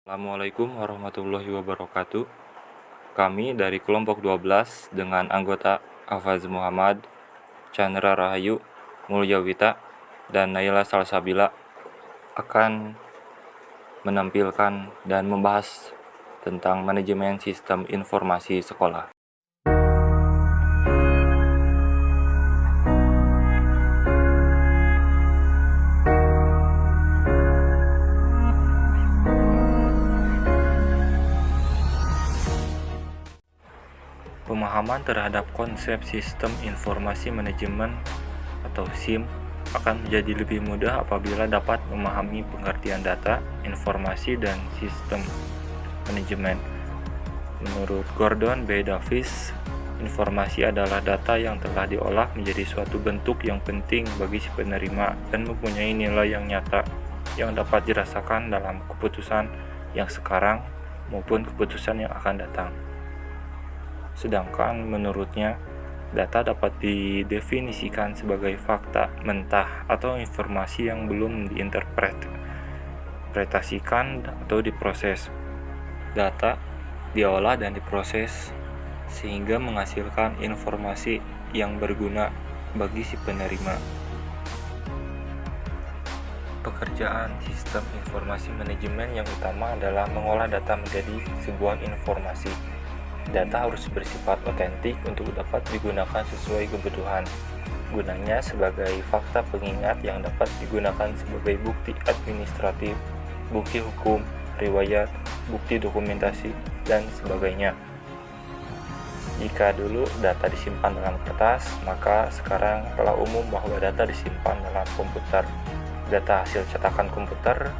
Assalamualaikum warahmatullahi wabarakatuh. Kami dari kelompok 12 dengan anggota Hafaz Muhammad, Chandra Rahayu, Mulyawita, dan Naila Salsabila akan menampilkan dan membahas tentang manajemen sistem informasi sekolah. Pemahaman terhadap konsep sistem informasi manajemen atau SIM akan menjadi lebih mudah apabila dapat memahami pengertian data, informasi, dan sistem manajemen. Menurut Gordon B. Davis, informasi adalah data yang telah diolah menjadi suatu bentuk yang penting bagi si penerima dan mempunyai nilai yang nyata yang dapat dirasakan dalam keputusan yang sekarang maupun keputusan yang akan datang. Sedangkan menurutnya, data dapat didefinisikan sebagai fakta mentah atau informasi yang belum diinterpretasikan atau diproses. Data diolah dan diproses sehingga menghasilkan informasi yang berguna bagi si penerima. Pekerjaan sistem informasi manajemen yang utama adalah mengolah data menjadi sebuah informasi. Data harus bersifat otentik untuk dapat digunakan sesuai kebutuhan. Gunanya sebagai fakta pengingat yang dapat digunakan sebagai bukti administratif, bukti hukum, riwayat, bukti dokumentasi, dan sebagainya. Jika dulu data disimpan dalam kertas, maka sekarang telah umum bahwa data disimpan dalam komputer. Data hasil cetakan komputer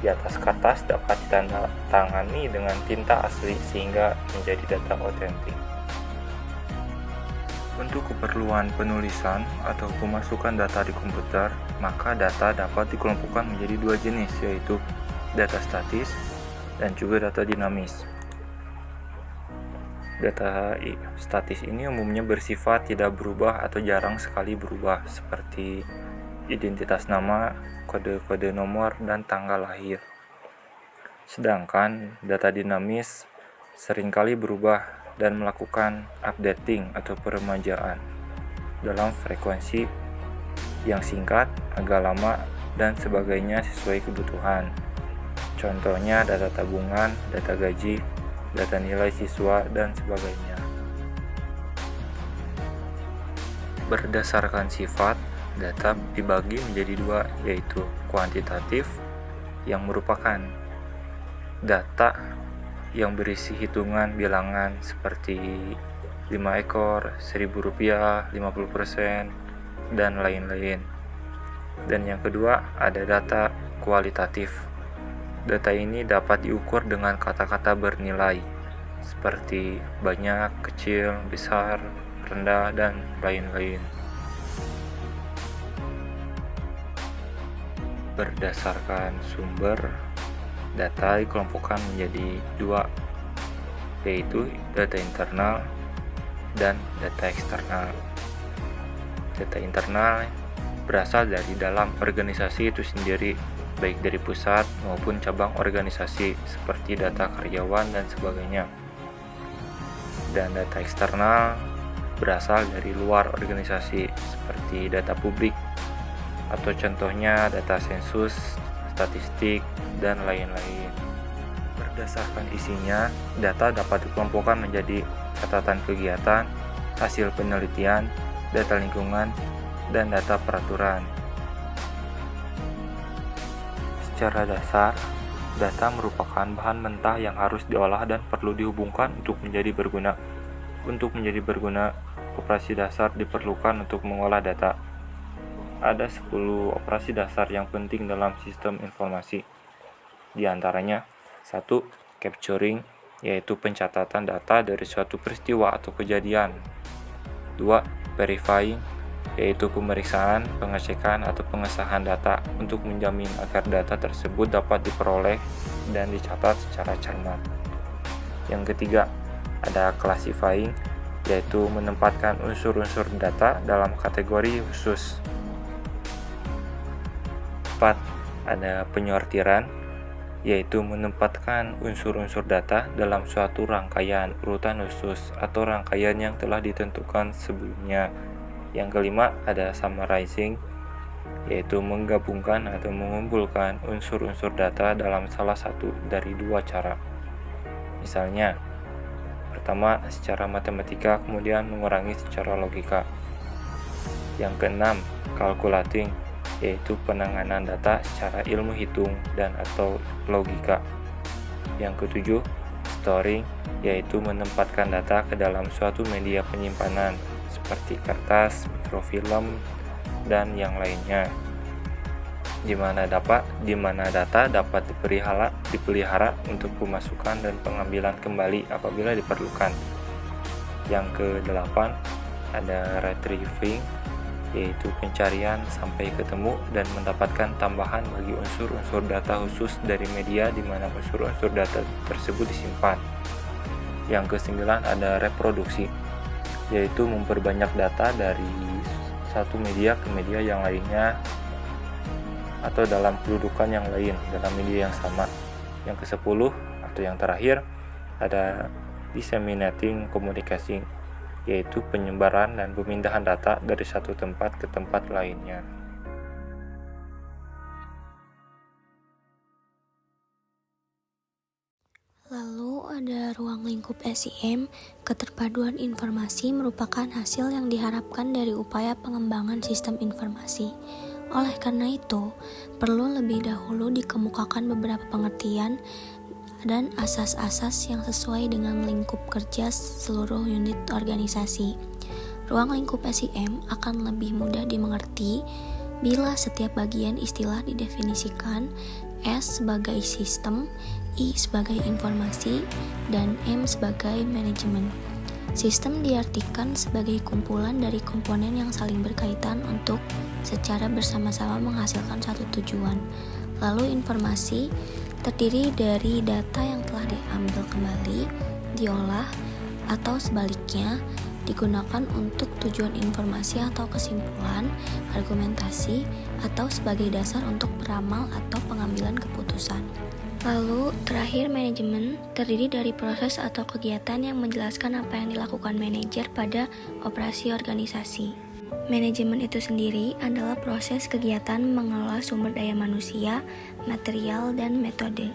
di atas kertas dapat ditandatangani dengan tinta asli sehingga menjadi data otentik. Untuk keperluan penulisan atau pemasukan data di komputer, maka data dapat dikelompokkan menjadi dua jenis, yaitu data statis dan juga data dinamis. Data statis ini umumnya bersifat tidak berubah atau jarang sekali berubah, seperti identitas nama, kode-kode nomor, dan tanggal lahir. Sedangkan data dinamis seringkali berubah dan melakukan updating atau peremajaan dalam frekuensi yang singkat, agak lama, dan sebagainya sesuai kebutuhan. Contohnya data tabungan, data gaji, data nilai siswa, dan sebagainya. Berdasarkan sifat, data dibagi menjadi dua, yaitu kuantitatif yang merupakan data yang berisi hitungan bilangan seperti 5 ekor, 1.000 rupiah, 50%, dan lain-lain. Dan yang kedua ada data kualitatif. Data ini dapat diukur dengan kata-kata bernilai seperti banyak, kecil, besar, rendah, dan lain-lain. Berdasarkan sumber, data dikelompokkan menjadi dua, yaitu data internal dan data eksternal. Data internal berasal dari dalam organisasi itu sendiri, baik dari pusat maupun cabang organisasi seperti data karyawan dan sebagainya. Dan data eksternal berasal dari luar organisasi seperti data publik, atau contohnya data sensus, statistik, dan lain-lain. Berdasarkan isinya, data dapat dikelompokkan menjadi catatan kegiatan, hasil penelitian, data lingkungan, dan data peraturan. Secara dasar, data merupakan bahan mentah yang harus diolah dan perlu dihubungkan untuk menjadi berguna. Untuk menjadi berguna, operasi dasar diperlukan untuk mengolah data. Ada 10 operasi dasar yang penting dalam sistem informasi. Di antaranya, 1. Capturing, yaitu pencatatan data dari suatu peristiwa atau kejadian. 2. Verifying, yaitu pemeriksaan, pengecekan, atau pengesahan data untuk menjamin agar data tersebut dapat diperoleh dan dicatat secara cermat. Yang ketiga, ada classifying, yaitu menempatkan unsur-unsur data dalam kategori khusus. 4. Ada penyortiran, yaitu menempatkan unsur-unsur data dalam suatu rangkaian urutan khusus atau rangkaian yang telah ditentukan sebelumnya. Yang kelima ada summarizing, yaitu menggabungkan atau mengumpulkan unsur-unsur data dalam salah satu dari dua cara. Misalnya, pertama secara matematika, kemudian mengurangi secara logika. Yang keenam, calculating, yaitu penanganan data secara ilmu hitung dan atau logika. Yang ketujuh, storing, yaitu menempatkan data ke dalam suatu media penyimpanan seperti kertas, mikrofilm, dan yang lainnya, di mana data dapat dipelihara untuk pemasukan dan pengambilan kembali apabila diperlukan. Yang ke-8 ada retrieving, yaitu pencarian sampai ketemu dan mendapatkan tambahan bagi unsur-unsur data khusus dari media di mana unsur-unsur data tersebut disimpan. Yang ke-9 ada reproduksi, yaitu memperbanyak data dari satu media ke media yang lainnya atau dalam kedudukan yang lain dalam media yang sama. Yang ke-10 atau yang terakhir ada disseminating communication, yaitu penyebaran dan pemindahan data dari satu tempat ke tempat lainnya. Lalu ada ruang lingkup SIM. Keterpaduan informasi merupakan hasil yang diharapkan dari upaya pengembangan sistem informasi. Oleh karena itu, perlu lebih dahulu dikemukakan beberapa pengertian dan asas-asas yang sesuai dengan lingkup kerja seluruh unit organisasi. Ruang lingkup SIM akan lebih mudah dimengerti bila setiap bagian istilah didefinisikan, S sebagai sistem, I sebagai informasi, dan M sebagai manajemen. Sistem diartikan sebagai kumpulan dari komponen yang saling berkaitan untuk secara bersama-sama menghasilkan satu tujuan. Lalu informasi terdiri dari data yang telah diambil kembali, diolah, atau sebaliknya digunakan untuk tujuan informasi atau kesimpulan, argumentasi, atau sebagai dasar untuk beramal atau pengambilan keputusan. Lalu terakhir, manajemen terdiri dari proses atau kegiatan yang menjelaskan apa yang dilakukan manajer pada operasi organisasi. Manajemen itu sendiri adalah proses kegiatan mengelola sumber daya manusia, material, dan metode.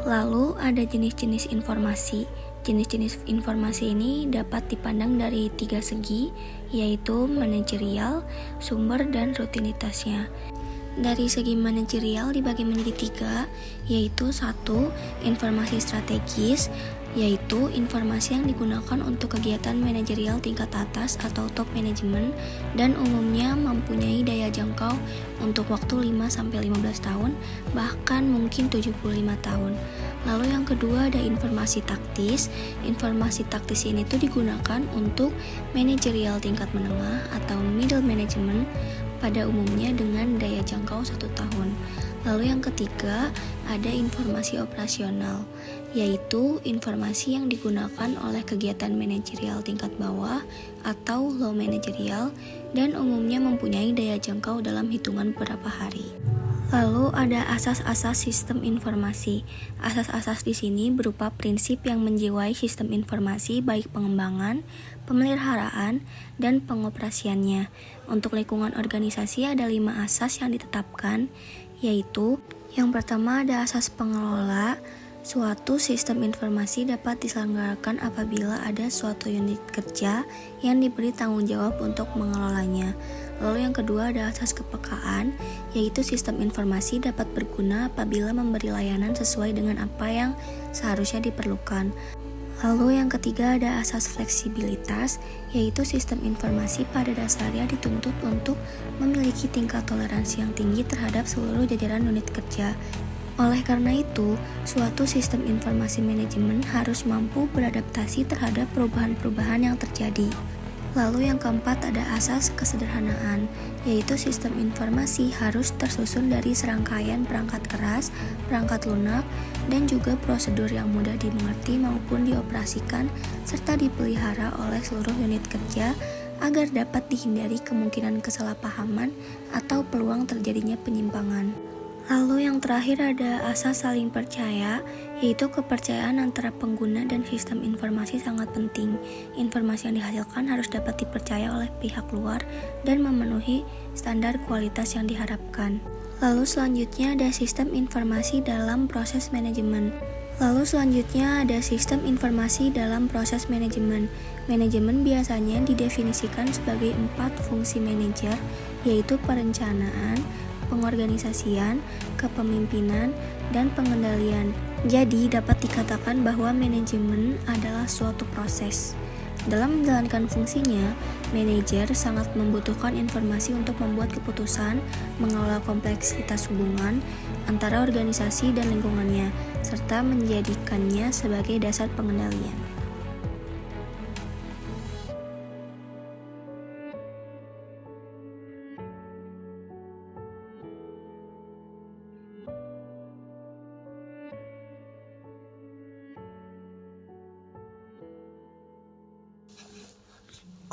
Lalu ada jenis-jenis informasi. Jenis-jenis informasi ini dapat dipandang dari 3 segi, yaitu manajerial, sumber, dan rutinitasnya. Dari segi manajerial dibagi menjadi 3, yaitu 1. Informasi strategis, yaitu informasi yang digunakan untuk kegiatan manajerial tingkat atas atau top management dan umumnya mempunyai daya jangkau untuk waktu 5-15 tahun, bahkan mungkin 75 tahun. Lalu yang kedua ada informasi taktis. Informasi taktis ini tuh digunakan untuk manajerial tingkat menengah atau middle management pada umumnya dengan daya jangkau 1 tahun. Lalu yang ketiga ada informasi operasional, yaitu informasi yang digunakan oleh kegiatan manajerial tingkat bawah atau low manajerial dan umumnya mempunyai daya jangkau dalam hitungan beberapa hari. Lalu ada asas-asas sistem informasi. Asas-asas di sini berupa prinsip yang menjiwai sistem informasi baik pengembangan, pemeliharaan, dan pengoperasiannya. Untuk lingkungan organisasi ada 5 asas yang ditetapkan, yaitu yang pertama ada asas pengelola. Suatu sistem informasi dapat diselenggarakan apabila ada suatu unit kerja yang diberi tanggung jawab untuk mengelolanya. Lalu yang kedua ada asas kepekaan, yaitu sistem informasi dapat berguna apabila memberi layanan sesuai dengan apa yang seharusnya diperlukan. Lalu yang ketiga ada asas fleksibilitas, yaitu sistem informasi pada dasarnya dituntut untuk memiliki tingkat toleransi yang tinggi terhadap seluruh jajaran unit kerja. Oleh karena itu, suatu sistem informasi manajemen harus mampu beradaptasi terhadap perubahan-perubahan yang terjadi. Lalu yang keempat ada asas kesederhanaan, yaitu sistem informasi harus tersusun dari serangkaian perangkat keras, perangkat lunak, dan juga prosedur yang mudah dimengerti maupun dioperasikan serta dipelihara oleh seluruh unit kerja agar dapat dihindari kemungkinan kesalahpahaman atau peluang terjadinya penyimpangan. Lalu yang terakhir ada asas saling percaya, yaitu kepercayaan antara pengguna dan sistem informasi sangat penting. Informasi yang dihasilkan harus dapat dipercaya oleh pihak luar dan memenuhi standar kualitas yang diharapkan. Lalu selanjutnya ada sistem informasi dalam proses manajemen. Manajemen biasanya didefinisikan sebagai 4 fungsi manajer, yaitu perencanaan, pengorganisasian, kepemimpinan, dan pengendalian. Jadi, dapat dikatakan bahwa manajemen adalah suatu proses. Dalam menjalankan fungsinya, manajer sangat membutuhkan informasi untuk membuat keputusan, mengelola kompleksitas hubungan antara organisasi dan lingkungannya, serta menjadikannya sebagai dasar pengendalian.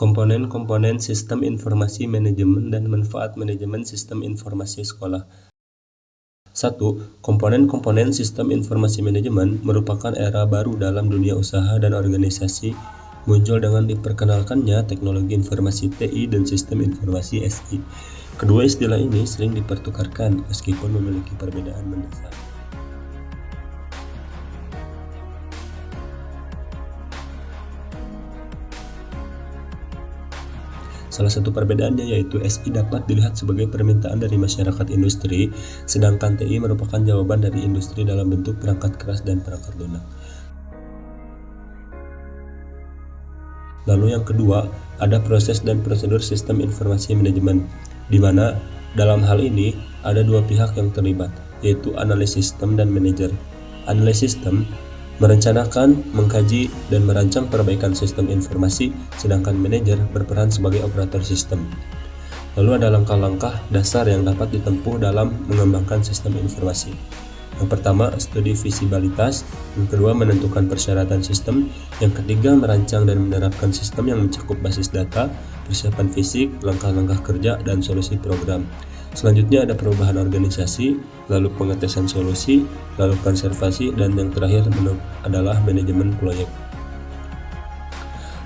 Komponen-komponen sistem informasi manajemen dan manfaat manajemen sistem informasi sekolah. 1. Komponen-komponen sistem informasi manajemen merupakan era baru dalam dunia usaha dan organisasi, muncul dengan diperkenalkannya teknologi informasi TI dan sistem informasi SI. Kedua istilah ini sering dipertukarkan meskipun memiliki perbedaan mendasar. Salah satu perbedaannya yaitu SI dapat dilihat sebagai permintaan dari masyarakat industri, sedangkan TI merupakan jawaban dari industri dalam bentuk perangkat keras dan perangkat lunak. Lalu yang kedua, ada proses dan prosedur sistem informasi manajemen, di mana dalam hal ini ada dua pihak yang terlibat, yaitu analis sistem dan manajer. Analis sistem merencanakan, mengkaji, dan merancang perbaikan sistem informasi, sedangkan manajer berperan sebagai operator sistem. Lalu ada langkah-langkah dasar yang dapat ditempuh dalam mengembangkan sistem informasi. Yang pertama, studi visibilitas. Yang kedua, menentukan persyaratan sistem. Yang ketiga, merancang dan menerapkan sistem yang mencakup basis data, persiapan fisik, langkah-langkah kerja, dan solusi program. Selanjutnya ada perubahan organisasi, lalu pengetesan solusi, lalu konservasi, dan yang terakhir adalah manajemen proyek.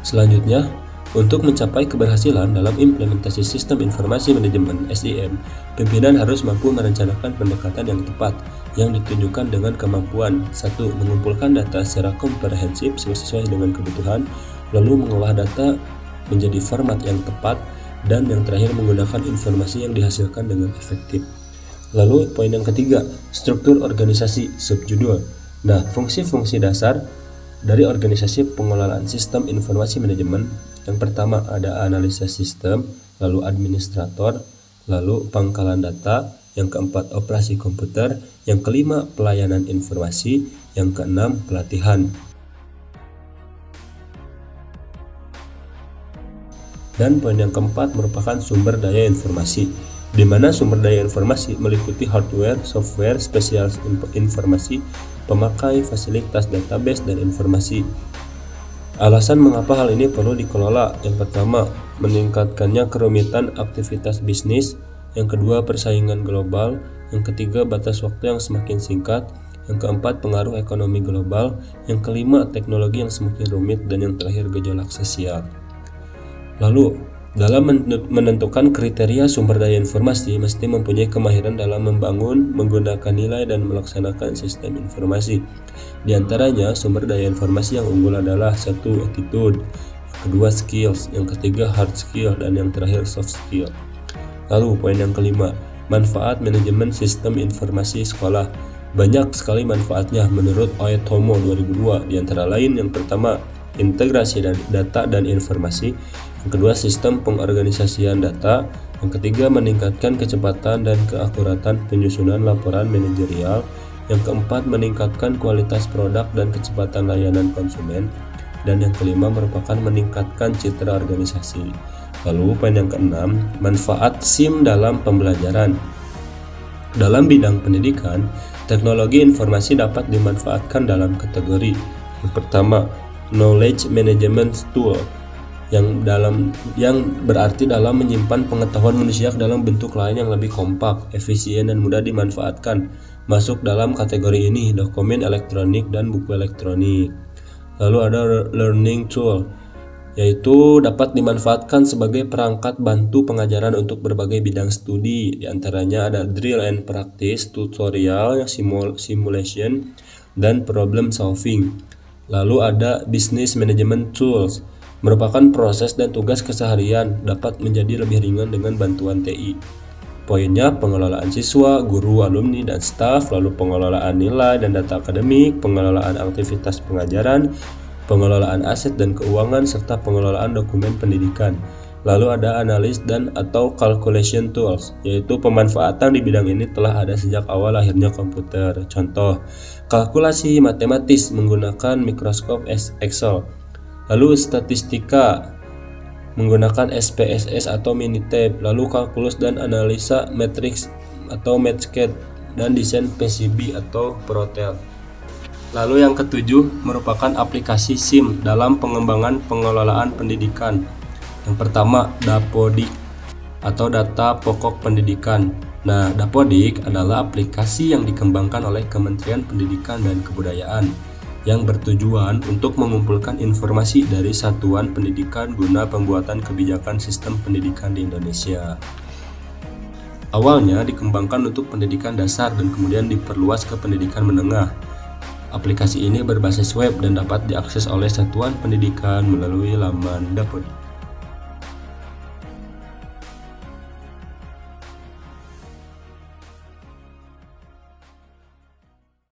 Selanjutnya, untuk mencapai keberhasilan dalam implementasi sistem informasi manajemen SIM, pimpinan harus mampu merencanakan pendekatan yang tepat, yang ditunjukkan dengan kemampuan 1. Mengumpulkan data secara komprehensif sesuai dengan kebutuhan, lalu mengolah data menjadi format yang tepat, dan yang terakhir menggunakan informasi yang dihasilkan dengan efektif. Lalu poin yang ketiga, struktur organisasi subjudul. Nah, fungsi-fungsi dasar dari organisasi pengelolaan sistem informasi manajemen. Yang pertama ada analisis sistem, lalu administrator, lalu pangkalan data, yang keempat operasi komputer, yang kelima pelayanan informasi, yang keenam pelatihan. Dan poin yang keempat merupakan sumber daya informasi, di mana sumber daya informasi meliputi hardware, software, spesial informasi, pemakai, fasilitas database, dan informasi. Alasan mengapa hal ini perlu dikelola: yang pertama, meningkatkannya kerumitan aktivitas bisnis, yang kedua, persaingan global, yang ketiga, batas waktu yang semakin singkat, yang keempat, pengaruh ekonomi global, yang kelima, teknologi yang semakin rumit, dan yang terakhir, gejolak sosial. Lalu, dalam menentukan kriteria sumber daya informasi, mesti mempunyai kemahiran dalam membangun, menggunakan nilai, dan melaksanakan sistem informasi. Di antaranya, sumber daya informasi yang unggul adalah 1. Attitude, yang kedua skills, yang ketiga hard skill, dan yang terakhir soft skill. Lalu, poin yang kelima, manfaat manajemen sistem informasi sekolah. Banyak sekali manfaatnya menurut Oetomo 2002, di antara lain yang pertama, integrasi data dan informasi, yang kedua sistem pengorganisasian data, yang ketiga meningkatkan kecepatan dan keakuratan penyusunan laporan manajerial, yang keempat meningkatkan kualitas produk dan kecepatan layanan konsumen, dan yang kelima merupakan meningkatkan citra organisasi. Lalu poin yang keenam, manfaat SIM dalam pembelajaran. Dalam bidang pendidikan, teknologi informasi dapat dimanfaatkan dalam kategori yang pertama, knowledge management tool. yang berarti dalam menyimpan pengetahuan manusia dalam bentuk lain yang lebih kompak, efisien dan mudah dimanfaatkan. Masuk dalam kategori ini dokumen elektronik dan buku elektronik. Lalu ada learning tool, yaitu dapat dimanfaatkan sebagai perangkat bantu pengajaran untuk berbagai bidang studi. Di antaranya ada drill and practice, tutorial, simulation, dan problem solving. Lalu ada business management tools, merupakan proses dan tugas keseharian, dapat menjadi lebih ringan dengan bantuan TI. Poinnya pengelolaan siswa, guru, alumni, dan staf, lalu pengelolaan nilai dan data akademik, pengelolaan aktivitas pengajaran, pengelolaan aset dan keuangan, serta pengelolaan dokumen pendidikan. Lalu ada analis dan atau calculation tools, yaitu pemanfaatan di bidang ini telah ada sejak awal lahirnya komputer. Contoh, kalkulasi matematis menggunakan mikroskop Excel. Lalu statistika menggunakan SPSS atau Minitab, lalu kalkulus dan analisa matriks atau Mathscape, dan desain PCB atau Protel. Lalu yang ketujuh merupakan aplikasi SIM dalam pengembangan pengelolaan pendidikan. Yang pertama, Dapodik atau data pokok pendidikan. Nah, Dapodik adalah aplikasi yang dikembangkan oleh Kementerian Pendidikan dan Kebudayaan yang bertujuan untuk mengumpulkan informasi dari satuan pendidikan guna pembuatan kebijakan sistem pendidikan di Indonesia. Awalnya dikembangkan untuk pendidikan dasar dan kemudian diperluas ke pendidikan menengah. Aplikasi ini berbasis web dan dapat diakses oleh satuan pendidikan melalui laman Dapodik.